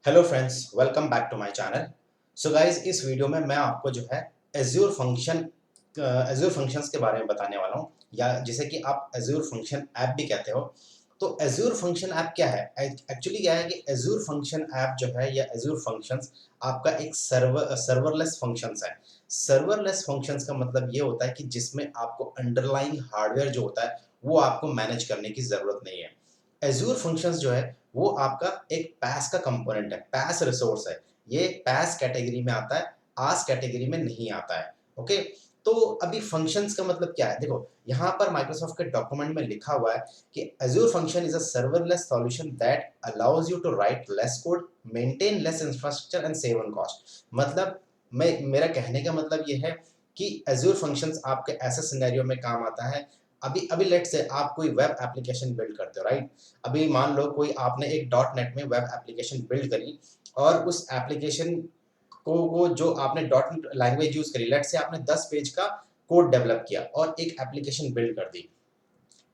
Hello friends, welcome back to my channel. So guys, इस video में मैं आपको जो है एज्योर फंक्शंस के बारे में बताने वाला हूँ, या जिसे कि आप एज्योर फंक्शन ऐप भी कहते हो। तो एज्योर फंक्शन ऐप क्या है? एक्चुअली क्या है कि एज्योर फंक्शन ऐप जो है या एज्योर फंक्शंस आपका एक सर्वरलेस फंक्शंस है। सर्वरलेस फंक्शंस का मतलब ये होता है कि जिसमें आपको अंडरलाइंग हार्डवेयर जो होता है वो आपको मैनेज करने की जरूरत नहीं है। एज्योर फंक्शंस जो है वो आपका एक पैस का कंपोनेंट है, पैस रिसोर्स है। ये पैस कैटेगरी में आता है, आस कैटेगरी में नहीं आता है। ओके, तो अभी फंक्शंस का मतलब क्या है? देखो, यहाँ पर माइक्रोसॉफ्ट के डॉक्यूमेंट में लिखा हुआ है कि Azure function is a serverless solution that allows you to write less code, maintain less infrastructure and save on cost. मतलब मेरा कहने का मतलब ये है कि एज्योर फंक्शंस आपके ऐसे सिनेरियो में काम आता है। अभी अभी लेट से आप कोई वेब एप्लीकेशन बिल्ड करते हो, राइट? अभी मान लो कोई आपने एक डॉट नेट में वेब एप्लीकेशन बिल्ड करी, और उस एप्लीकेशन को जो आपने डॉट नेट लैंग्वेज यूज करी, लेट से आपने 10 पेज का कोड डेवलप किया और एक एप्लीकेशन बिल्ड कर दी।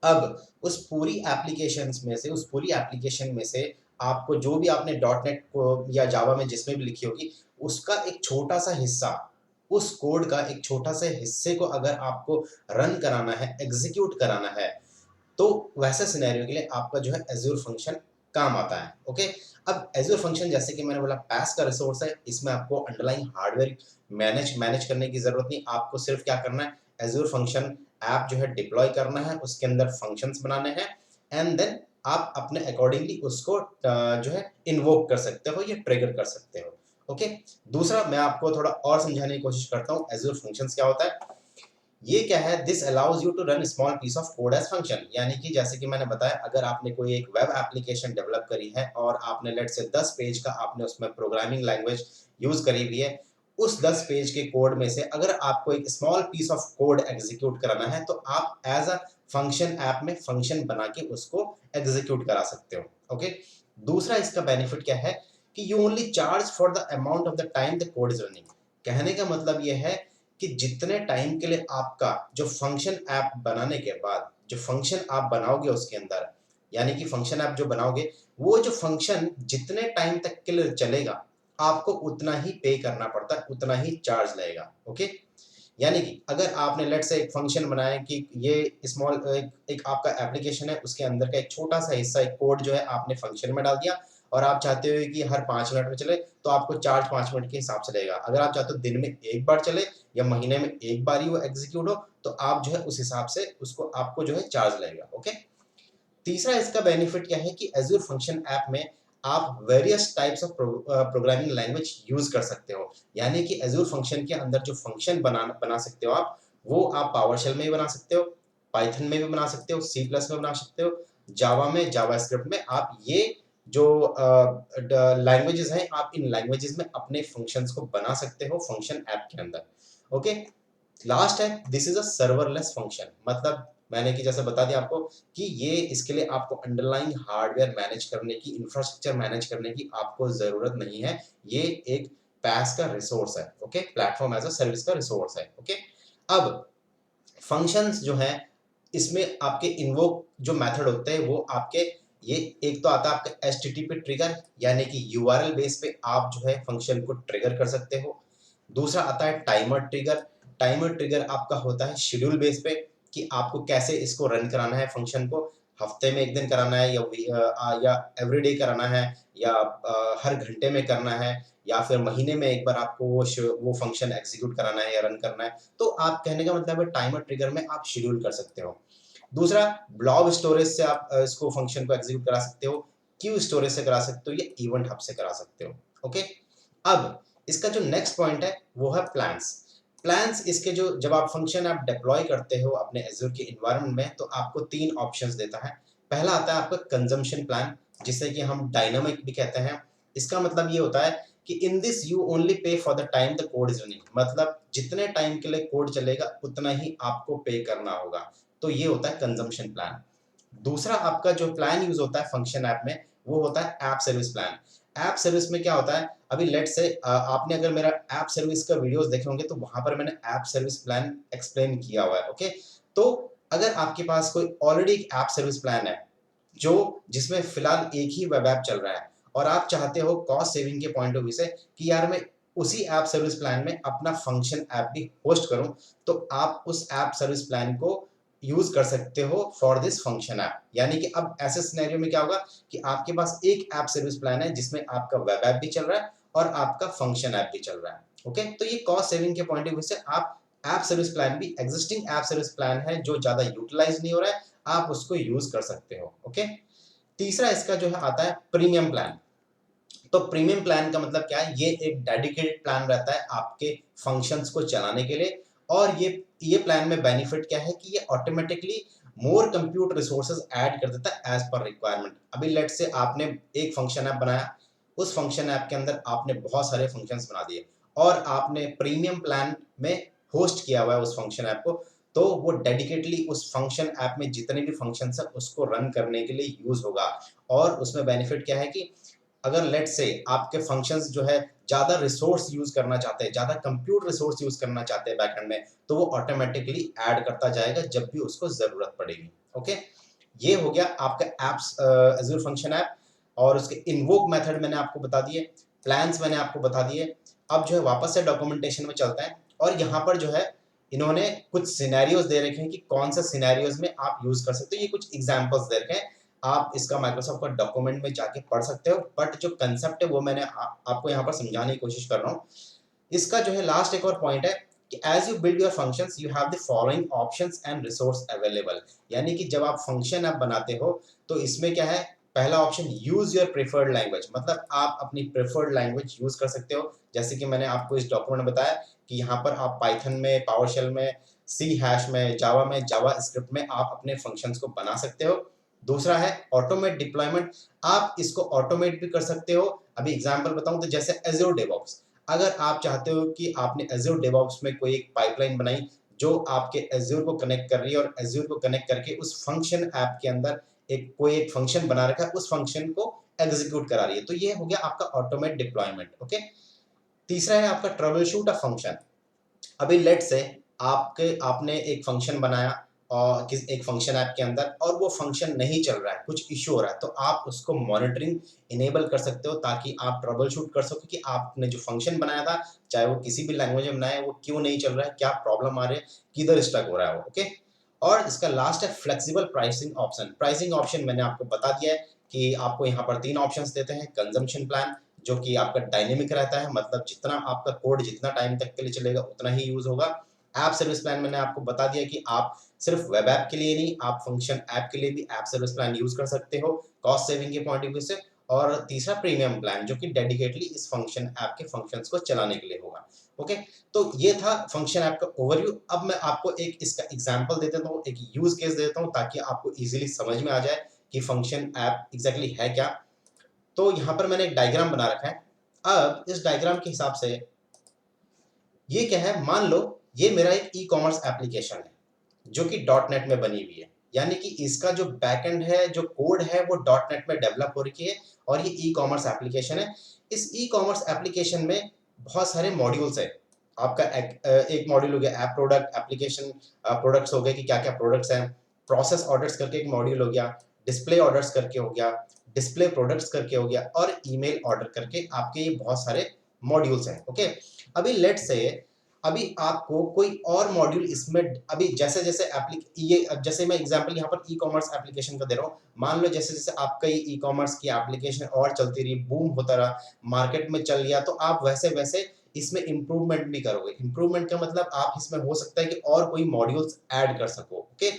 अब उस पूरी एप्लीकेशन में से आपको जो भी आपने डॉट नेट को या जावा में जिसमें भी लिखी होगी, उसका एक छोटा सा हिस्सा, उस कोड का एक छोटा से हिस्से को अगर आपको रन कराना है, एग्जीक्यूट कराना है, तो वैसे सिनेरियो के लिए आपका जो है एज्योर फंक्शन काम आता है। ओके, अब एज्योर फंक्शन जैसे कि मैंने बोला पैस का रिसोर्स है, इसमें आपको अंडरलाइंग हार्डवेयर मैनेज करने की जरूरत नहीं। आपको सिर्फ क्या करना है, एज्योर फंक्शन ऐप जो है डिप्लॉय करना है, उसके अंदर फंक्शंस बनाने हैं, एंड देन आप अपने अकॉर्डिंगली उसको जो है इन्वोक कर सकते हो या ट्रिगर कर सकते हो। ओके, दूसरा मैं आपको थोड़ा और समझाने की कोशिश करता हूँ एज्योर फंक्शंस क्या होता है। ये क्या है, this allows you to run small piece of code as function. यानी कि जैसे कि मैंने बताया, अगर आपने कोई एक वेब एप्लीकेशन डेवलप करी है और आपने लेट से 10 पेज का आपने उसमें प्रोग्रामिंग लैंग्वेज यूज करी हुई है, उस 10 पेज के कोड में से अगर आपको एक small piece of code execute कराना है, तो आप एज अ फंक्शन ऐप में फंक्शन बना के उसको एग्जीक्यूट करा सकते हो। ओके, दूसरा इसका बेनिफिट क्या है कि you only charge for the amount of the time the code is running. कहने का मतलब यह है कि जितने टाइम के लिए आपका जो फंक्शन ऐप बनाने के बाद जो फंक्शन आप बनाओगे उसके अंदर, यानी कि फंक्शन ऐप जो बनाओगे, वो जो फंक्शन जितने टाइम तक के लिए चलेगा, आपको उतना ही पे करना पड़ता है, उतना ही चार्ज लगेगा। ओके, यानी कि अगर आपने लेट से एक फंक्शन बनाया कि ये स्मॉल एक आपका एप्लीकेशन है, उसके अंदर का एक छोटा सा हिस्सा, एक कोड जो है आपने फंक्शन में डाल दिया, और आप चाहते हो कि हर 5 मिनट में चले, तो आपको चार्ज 5 मिनट के हिसाब से लगेगा। अगर आप चाहते हो दिन में एक बार चले या महीने में एक बार ही वो एग्जीक्यूट हो, तो आप जो है उस हिसाब से उसको आपको जो है चार्ज लगेगा। ओके, तीसरा इसका बेनिफिट क्या है कि एज्योर फंक्शन ऐप में आप various types of programming language use कर सकते हो। यानी कि एज्योर फंक्शन के अंदर जो फंक्शन बना सकते हो आप, वो आप पावर शेल में भी बना सकते हो, पाइथन में भी बना सकते हो, सी प्लस में बना सकते हो, जावा में, जावा स्क्रिप्ट में। आप ये जो लैंग्वेजेस हैं, आप इन लैंग्वेजेस में अपने फंक्शंस को बना सकते हो फंक्शन ऐप के अंदर। ओके, लास्ट है, this is a serverless function. मतलब मैंने कि जैसे बता दिया आपको कि ये इसके लिए आपको अंडरलाइंग हार्डवेयर मैनेज करने की, इंफ्रास्ट्रक्चर मैनेज करने की आपको जरूरत नहीं है। ये एक पैस का रिसोर्स है। Okay, platform as a service का रिसोर्स है। ओके, अब फंक्शंस जो है, इसमें आपके इन्वोक जो मेथड होते हैं वो आपके, ये एक तो आता है आपका HTTP ट्रिगर, यानी कि URL बेस पे आप जो है फंक्शन को ट्रिगर कर सकते हो। दूसरा आता है टाइमर ट्रिगर। टाइमर ट्रिगर आपका होता है शेड्यूल बेस पे, कि आपको कैसे इसको रन कराना है फंक्शन को, हफ्ते में एक दिन कराना है, या एवरीडे कराना है, या हर घंटे में करना है, या फिर महीने में एक बार आपको वो फंक्शन एग्जीक्यूट कराना है या रन करना है। तो आप, कहने का मतलब है, टाइमर ट्रिगर में आप शेड्यूल कर सकते हो। दूसरा, ब्लॉब स्टोरेज से आप इसको फंक्शन को एग्जीक्यूट करा सकते हो, क्यू स्टोरेज से करा सकते हो, या इवेंट हब से करा सकते हो। ओके, अब इसका जो नेक्स्ट पॉइंट है वो है प्लान्स। प्लान्स इसके जो, जब आप फंक्शन ऐप डिप्लॉय करते हो अपने एज़्योर के एनवायरनमेंट में, तो आपको 3 ऑप्शंस देता है। पहला आता है आपका कंजम्पशन प्लान, जिसे कि हम डायनामिक भी कहते हैं। इसका मतलब ये होता है कि in this you only pay for the time the code is running. मतलब जितने टाइम के लिए कोड चलेगा उतना ही आपको पे करना होगा। तो ये होता है कंजम्पशन प्लान। दूसरा आपका जो प्लान यूज होता है फंक्शन ऐप में, वो होता है app service plan. App service में क्या होता है, अभी लेट से आपने अगर मेरा ऐप सर्विस का वीडियोस देखे होंगे, तो वहां पर मैंने ऐप सर्विस प्लान एक्सप्लेन किया हुआ है। ओके, तो अगर आपके पास कोई ऑलरेडी एक ऐप सर्विस प्लान है, जो जिसमें फिलहाल एक ही वेब ऐप चल रहा है, और आप चाहते हो कॉस्ट सेविंग के पॉइंट ऑफ व्यू से कि यार मैं उसी ऐप सर्विस प्लान में अपना फंक्शन ऐप भी होस्ट करूं, तो आप उस ऐप सर्विस प्लान को यूज कर सकते हो फॉर दिस फंक्शन ऐप। यानी कि अब ऐसे सिनेरियो में क्या होगा कि आपके पास एक ऐप सर्विस प्लान है जिसमें आपका वेब ऐप भी चल रहा है और आपका फंक्शन ऐप भी चल रहा है। ओके, तो ये कॉस्ट सेविंग के पॉइंट ऑफ व्यू से आप ऐप सर्विस प्लान भी, एग्जिस्टिंग ऐप सर्विस प्लान है जो ज्यादा यूटिलाइज नहीं हो रहा है, आप उसको यूज कर सकते हो। ओके, तीसरा इसका जो है आता है प्रीमियम प्लान। तो प्रीमियम प्लान का मतलब क्या है, ये एक डेडिकेटेड प्लान रहता है आपके फंक्शंस को चलाने के लिए। और ये प्लान में बेनिफिट क्या है कि ये ऑटोमेटिकली मोर कंप्यूट रिसोर्सेज ऐड कर देता है एज पर रिक्वायरमेंट। अभी लेट से आपने एक फंक्शन ऐप बनाया, उस फंक्शन ऐप के अंदर आपने बहुत सारे फंक्शंस बना दिए और आपने प्रीमियम प्लान में होस्ट किया हुआ है उस फंक्शन ऐप को, तो वो डेडिकेटली उस फंक्शन ऐप में जितने भी फंक्शंस है उसको रन करने के लिए यूज होगा। और उसमें बेनिफिट क्या है कि अगर लेट से आपके फंक्शंस जो है ज्यादा रिसोर्स यूज करना चाहते हैं, ज्यादा कंप्यूट रिसोर्स यूज करना चाहते हैं बैकएंड में, तो वो ऑटोमेटिकली ऐड करता जाएगा जब भी उसको जरूरत पड़ेगी। ओके, ये हो गया आपका एप्स एज़्योर फंक्शन ऐप। और उसके इन्वोक मेथड मैंने आपको बता दिए, प्लान्स मैंने आपको बता दिए। अब जो है वापस से डॉक्यूमेंटेशन में चलता है और यहाँ पर जो है इन्होंने कुछ सिनेरियोज दे रखे हैं कि कौन सा सिनेरियोज में आप यूज कर सकते हो। ये कुछ एग्जांपल्स दे रखे हैं, आप इसका माइक्रोसॉफ्ट का डॉक्यूमेंट में जाके पढ़ सकते हो, बट जो कंसेप्ट है वो मैंने आपको यहाँ पर समझाने की कोशिश कर रहा हूँ। इसका जो है लास्ट एक और पॉइंट है कि as you build your functions you have the following options and resource available. यानी कि जब आप फंक्शन ऐप बनाते हो तो इसमें क्या है, पहला option use your preferred language, मतलब आप अपनी प्रेफर्ड लैंग्वेज यूज कर सकते हो। जैसे कि मैंने आपको इस डॉक्यूमेंट में बताया कि यहाँ पर आप पाइथन में, पावरशेल में, सी हैश में, जावा स्क्रिप्ट में आप अपने फंक्शंस को बना सकते हो। दूसरा है ऑटोमेट डिप्लॉयमेंट, आप इसको ऑटोमेट भी कर सकते हो। अभी एग्जांपल बताऊं तो जैसे एज़्योर डेवऑप्स, अगर आप चाहते हो कि आपने एज़्योर डेवऑप्स में कोई एक पाइपलाइन बनाई जो आपके एज़्योर को कनेक्ट कर रही है और एज़्योर को कनेक्ट करके उस फंक्शन ऐप के अंदर एक फंक्शन बना रखा है, उस फंक्शन को एग्जीक्यूट करा रही है, तो ये हो गया आपका ऑटोमेट डिप्लॉयमेंट। ओके, तीसरा है आपका ट्रबल शूट अ फंक्शन। अभी लेट से आपने एक फंक्शन बनाया और किस एक फंक्शन ऐप के अंदर और वो फंक्शन नहीं चल रहा है, कुछ इश्यू हो रहा है, तो आप उसको मॉनिटरिंग इनेबल कर सकते हो ताकि आप ट्रबल शूट कर सको कि आपने जो फंक्शन बनाया था, चाहे वो किसी भी लैंग्वेज में बनाया है, वो क्यों नहीं चल रहा है, क्या प्रॉब्लम आ रही है, किधर स्टक हो रहा है वो। ओके, और इसका लास्ट है flexible pricing option. Pricing option मैंने आपको बता दिया है कि आपको यहाँ पर 3 ऑप्शंस देते हैं। कंजम्पशन प्लान जो कि आपका डायनेमिक रहता है, मतलब जितना आपका कोड जितना टाइम तक के लिए चलेगा उतना ही यूज होगा। ऐप सर्विस प्लान मैंने आपको बता दिया कि आप सिर्फ वेब ऐप के लिए नहीं, आप फंक्शन ऐप के लिए भी ऐप सर्विस प्लान यूज कर सकते हो कॉस्ट सेविंग के पॉइंट ऑफ व्यू से। और तीसरा प्रीमियम प्लान जो कि डेडिकेटली इस फंक्शन ऐप के फंक्शंस को चलाने के लिए होगा। ओके, तो ये था फंक्शन ऐप का ओवरव्यू। अब मैं आपको एक इसका एग्जांपल दे देता हूँ, एक यूज केस देता हूँ ताकि आपको इजीली समझ में आ जाए कि फंक्शन ऐप एग्जैक्टली है क्या। तो यहाँ पर मैंने एक डायग्राम बना रखा है। अब इस डायग्राम के हिसाब से ये क्या है, मान लो ये मेरा एक ई कॉमर्स एप्लीकेशन है जो कि डॉट नेट में बनी हुई है। यानी कि इसका जो बैकएंड है, जो कोड है, वो डॉट नेट में डेवलप हो रखी है और ये ई कॉमर्स एप्लीकेशन है। इस ई कॉमर्स एप्लीकेशन में बहुत सारे मॉड्यूल्स है। आपका एक मॉड्यूल हो गया ऐप प्रोडक्ट, एप्लीकेशन प्रोडक्ट्स हो गए कि क्या क्या प्रोडक्ट्स हैं, प्रोसेस ऑर्डर्स करके एक मॉड्यूल हो गया, डिस्प्ले ऑर्डर्स करके हो गया, डिस्प्ले प्रोडक्ट्स करके हो गया और ईमेल ऑर्डर करके आपके ये बहुत सारे मॉड्यूल्स हैं। ओके, अभी लेट से अभी आपको कोई और मॉड्यूल इसमें, अभी जैसे जैसे ये जैसे मैं एग्जांपल यहाँ पर ई कॉमर्स एप्लीकेशन का दे रहा हूँ, मान लो जैसे जैसे आपका ये ई कॉमर्स की एप्लीकेशन और चलती रही, बूम होता रहा, मार्केट में चल गया, तो आप वैसे वैसे इसमें इंप्रूवमेंट भी करोगे। इंप्रूवमेंट का मतलब आप इसमें हो सकता है कि और कोई मॉड्यूल्स ऐड कर सको। ओके,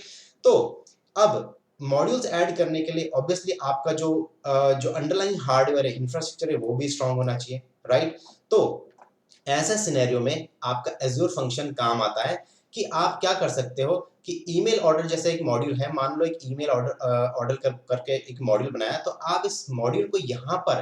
तो अब मॉड्यूल्स ऐड करने के लिए ऑब्वियसली आपका जो अंडरलाइंग हार्डवेयर है, इंफ्रास्ट्रक्चर है, वो भी स्ट्रांग होना चाहिए, राइट। तो ऐसे सिनेरियो में आपका एज़्योर फंक्शन काम आता है कि आप क्या कर सकते हो कि ईमेल ऑर्डर जैसे एक मॉड्यूल है, मान लो एक ईमेल ऑर्डर करके एक मॉड्यूल बनाया, तो आप इस मॉड्यूल को यहाँ पर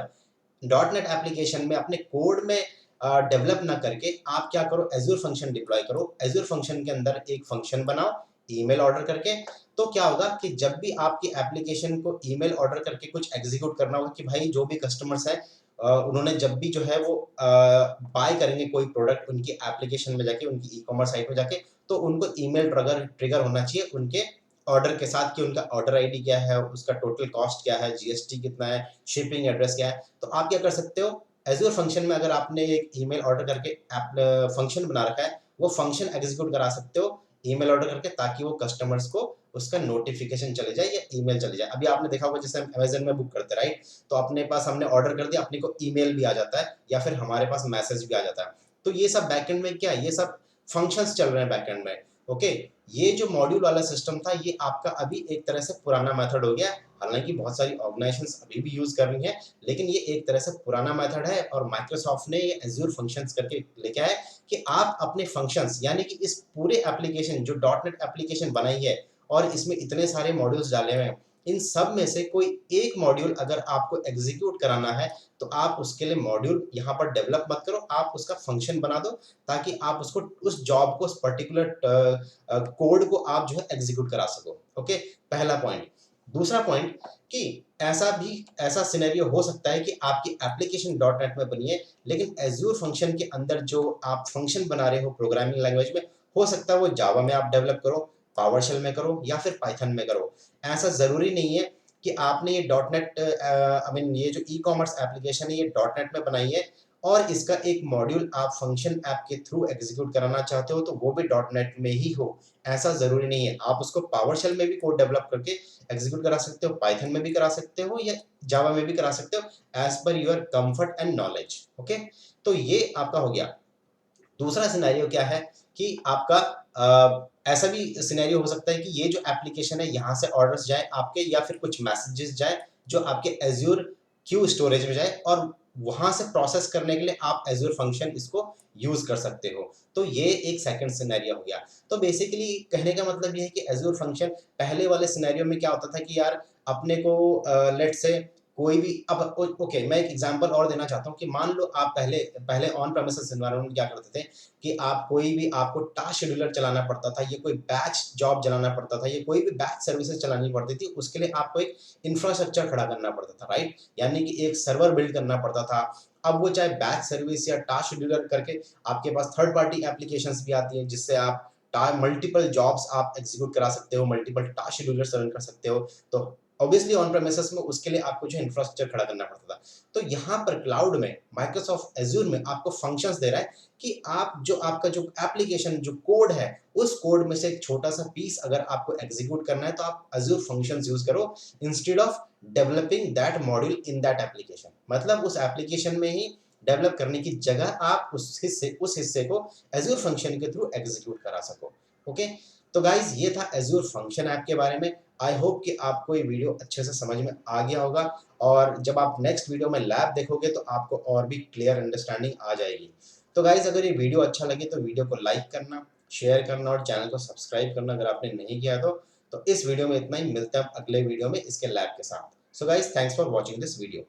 डॉट नेट एप्लीकेशन में अपने कोड में डेवलप ना करके आप क्या करो, एज़्योर फंक्शन डिप्लॉय करो। एज़्योर फंक्शन के अंदर एक फंक्शन बनाओ ईमेल ऑर्डर करके। तो क्या होगा कि जब भी आपकी एप्लीकेशन को ईमेल ऑर्डर करके कुछ एग्जीक्यूट करना होगा कि भाई जो भी कस्टमर्स हैं उन्होंने जब भी जो है वो बाय करेंगे कोई प्रोडक्ट उनकी एप्लीकेशन में जाके, उनकी ई कॉमर्स साइट में जाके, तो उनको ईमेल ट्रिगर ट्रिगर होना चाहिए उनके ऑर्डर के साथ कि उनका ऑर्डर आईडी क्या है, उसका टोटल कॉस्ट क्या है, जीएसटी कितना है, शिपिंग एड्रेस क्या है। तो आप क्या कर सकते हो, एज़्योर फंक्शन में अगर आपने एक ईमेल ऑर्डर करके फंक्शन बना रखा है, वो फंक्शन एग्जीक्यूट करा सकते हो ईमेल ऑर्डर करके, ताकि वो कस्टमर्स को उसका नोटिफिकेशन चले जाए या ईमेल चले जाए। अभी आपने देखा होगा जैसे हम अमेज़न में बुक करते हैं, राइट? तो अपने पास हमने ऑर्डर कर दिया, अपने को ईमेल भी आ जाता है या फिर हमारे पास मैसेज भी आ जाता है। तो ये सब बैकएंड में क्या है, ये सब फंक्शंस चल रहे हैं बैकएंड में। ओके, ये जो मॉड्यूल वाला सिस्टम था, ये आपका अभी एक तरह से पुराना मेथड हो गया। हालाँकि बहुत सारी ऑर्गेनाइजेशंस अभी भी यूज़ कर रही हैं, लेकिन ये एक तरह से पुराना मेथड है और माइक्रोसॉफ्ट ने ये एज़्योर फंक्शंस करके लेके आया है कि आप अपने फंक्शंस, यानी कि इस पूरे एप्लीकेशन जो डॉट नेट एप्लीकेशन बनाई है और इसमें इतने सारे मॉड्यूल्स डाले हुए हैं, इन सब में से कोई एक मॉड्यूल अगर आपको एग्जीक्यूट कराना है, तो आप उसके लिए मॉड्यूल यहाँ पर डेवलप मत करो, आप उसका फंक्शन बना दो, ताकि आप उसको उस जॉब को, उस पर्टिकुलर कोड को आप जो है एग्जीक्यूट करा सको। ओके, पहला पॉइंट। दूसरा पॉइंट कि ऐसा सिनेरियो हो सकता है कि आपकी एप्लीकेशन डॉट नेट में बनी है, लेकिन एज़्योर फंक्शन के अंदर जो आप फंक्शन बना रहे हो प्रोग्रामिंग लैंग्वेज में, हो सकता है वो जावा में आप डेवलप करो, पावरशेल में करो या फिर पाइथन में करो। ऐसा ज़रूरी नहीं है कि आपने ये डॉट नेट आई मीन ये जो ई-कॉमर्स एप्लीकेशन है, ये डॉट नेट में बनाई है और इसका एक मॉड्यूल आप फंक्शन ऐप के थ्रू एग्जीक्यूट कराना चाहते हो, तो वो भी डॉट नेट में ही हो, ऐसा ज़रूरी नहीं है। आप उसको पावरशेल में भी कोड डेवलप करके एग्जीक्यूट करा सकते हो, पाइथन में भी करा सकते हो या जावा में भी करा सकते हो, as per your comfort and knowledge. Okay? तो ये आपका हो गया। दूसरा सिनेरियो क्या है कि आपका ऐसा भी सिनेरियो हो सकता है कि ये जो एप्लीकेशन है, यहाँ से ऑर्डर्स जाएँ आपके या फिर कुछ मैसेजेस जाएँ जो आपके एज़्योर क्यू स्टोरेज में जाए और वहाँ से प्रोसेस करने के लिए आप एज़्योर फंक्शन इसको यूज़ कर सकते हो। तो ये एक सेकंड सिनेरियो हो गया। तो बेसिकली कहने का मतलब ये है कि एज़्योर फंक्शन पहले वाले सिनेरियो में क्या होता था कि यार अपने को लेट्स से कोई भी अब ओके, मैं एक एग्जांपल और देना चाहता हूँ कि मान लो आप पहले पहले ऑन प्रेमिसेस एनवायरनमेंट में क्या करते थे कि आप कोई भी आपको टास्क शेड्यूलर चलाना पड़ता था, ये कोई बैच जॉब चलाना पड़ता था, ये कोई भी बैच सर्विसेज चलानी पड़ती थी, उसके लिए आपको एक इंफ्रास्ट्रक्चर खड़ा करना पड़ता था, राइट? यानी कि एक सर्वर बिल्ड करना पड़ता था। अब वो चाहे बैच सर्विस या टास्क शेड्यूलर करके आपके पास थर्ड पार्टी एप्लीकेशंस भी आती हैं, जिससे आप मल्टीपल जॉब्स आप एग्जीक्यूट करा सकते हो, मल्टीपल टास्क शेड्यूलर्स रन कर सकते हो। तो ऑब्वियसली ऑन प्रेमिसेस में उसके लिए आपको जो इंफ्रास्ट्रक्चर खड़ा करना पड़ता था। तो यहाँ पर क्लाउड में माइक्रोसॉफ्ट एज़्योर में आपको फंक्शंस दे रहा है कि आप जो आपका जो एप्लीकेशन जो कोड है, उस कोड में से एक छोटा-सा पीस अगर आपको एग्जीक्यूट करना है, तो आप एज़्योर फंक्शंस यूज़ करो instead of developing that module in that application. मतलब उस एप्लीकेशन में ही डेवलप करने की जगह आप उस हिस्से को एज़्योर फंक्शन के थ्रू एग्जीक्यूट करा सको। ओके? तो गाइज़ ये था एज़्योर फंक्शन ऐप के बारे में। आई होप कि आपको ये वीडियो अच्छे से समझ में आ गया होगा और जब आप नेक्स्ट वीडियो में लैब देखोगे तो आपको और भी क्लियर अंडरस्टैंडिंग आ जाएगी। तो गाइज़ अगर ये वीडियो अच्छा लगे तो वीडियो को लाइक करना, शेयर करना और चैनल को सब्सक्राइब करना अगर आपने नहीं किया तो। तो इस वीडियो में इतना ही, मिलते हैं अब अगले वीडियो में इसके लैब के साथ। So guys thanks for watching this video.